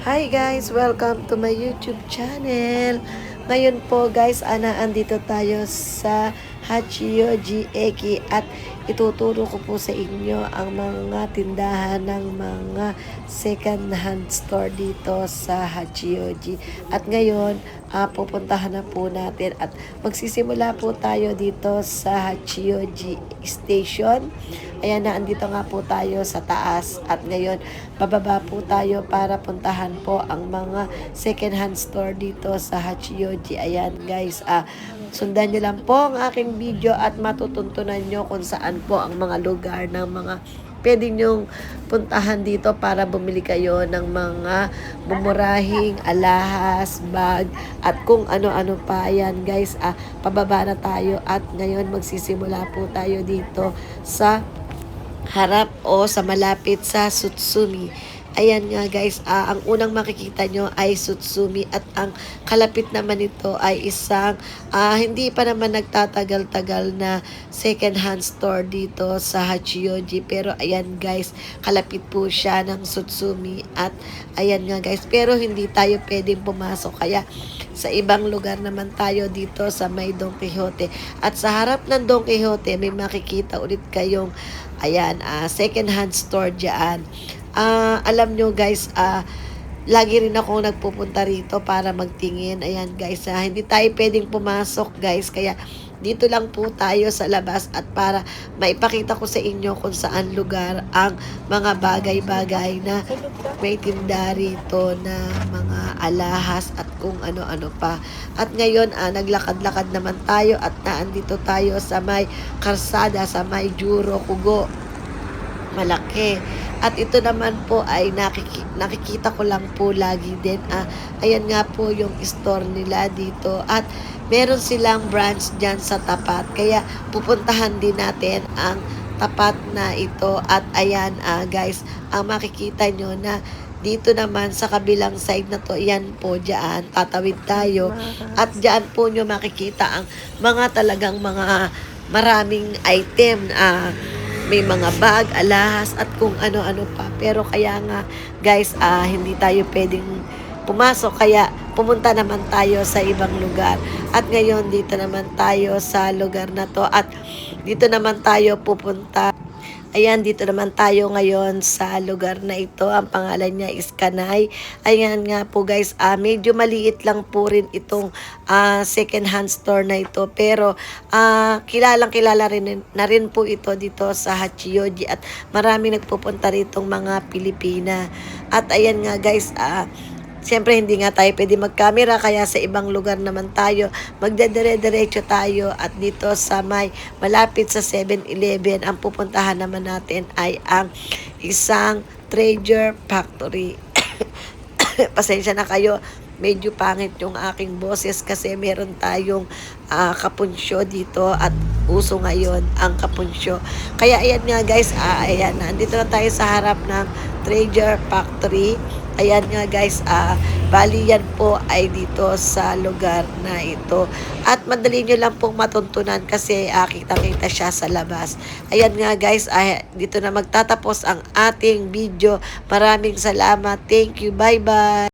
Hi guys! Welcome to my YouTube channel. Ngayon po guys, andito tayo sa Hachioji Eki at ituturo ko po sa inyo ang mga tindahan ng mga second hand store dito sa Hachioji. At ngayon, pupuntahan na po natin at magsisimula po tayo dito sa Hachioji Station. Ayan na, andito nga po tayo sa taas at ngayon bababa po tayo para puntahan po ang mga second hand store dito sa Hachioji. Ayan guys, sundan nyo lang po ang aking video at matutuntunan nyo kung saan po ang mga lugar ng mga pwede nyong puntahan dito para bumili kayo ng mga mumurahing alahas, bag, at kung ano-ano pa. Yan guys, pababa na tayo at ngayon magsisimula po tayo dito sa harap o sa malapit sa Tsutsumi. Ayan nga guys, ang unang makikita nyo ay Tsutsumi at ang kalapit naman ito ay isang hindi pa naman nagtatagal-tagal na second hand store dito sa Hachioji. Pero ayan guys, kalapit po siya ng Tsutsumi at ayan nga guys, pero hindi tayo pwedeng pumasok kaya sa ibang lugar naman tayo dito sa may Don Quixote. At sa harap ng Don Quixote may makikita ulit kayong ayan, second hand store dyan. Alam nyo guys, lagi rin ako nagpupunta rito para magtingin. Ayan guys, hindi tayo pwedeng pumasok guys. Kaya dito lang po tayo sa labas at para maipakita ko sa inyo kung saan lugar ang mga bagay-bagay na may tinda rito na mga alahas at kung ano-ano pa. At ngayon, naglakad-lakad naman tayo at naandito tayo sa may karsada, sa may Juro Kugo. Malaki. At ito naman po ay nakikita ko lang po lagi din. Ayan nga po yung store nila dito. At meron silang branch dyan sa tapat. Kaya pupuntahan din natin ang tapat na ito. At ayan guys, ang makikita nyo na dito naman sa kabilang side na to, yan po dyan, tatawid tayo. At dyan po nyo makikita ang mga talagang mga maraming item. May mga bag, alahas, at kung ano-ano pa. Pero kaya nga, guys, hindi tayo pwedeng pumasok. Kaya pumunta naman tayo sa ibang lugar. At ngayon, dito naman tayo sa lugar na to. At dito naman tayo pupunta. Ayan, dito naman tayo ngayon sa lugar na ito. Ang pangalan niya is Kanay. Ayan nga po guys, medyo maliit lang po rin itong second hand store na ito. Pero kilalang kilala rin na rin po ito dito sa Hachioji. At maraming nagpupunta ritong mga Pilipina. At ayan nga guys, siyempre hindi nga tayo pwede mag-camera kaya sa ibang lugar naman tayo. Magdedire-diretso tayo at dito sa may malapit sa 7-Eleven ang pupuntahan naman natin ay ang isang treasure factory. Pasensya na kayo, medyo pangit yung aking boses kasi meron tayong kapunsyo dito at uso ngayon ang kapunsyo. Kaya ayan nga guys, ayan, nandito na tayo sa harap ng treasure factory. Ayan nga guys, bali yan po ay dito sa lugar na ito. At madali nyo lang pong matuntunan kasi kita-kita siya sa labas. Ayan nga guys, dito na magtatapos ang ating video. Maraming salamat. Thank you. Bye-bye.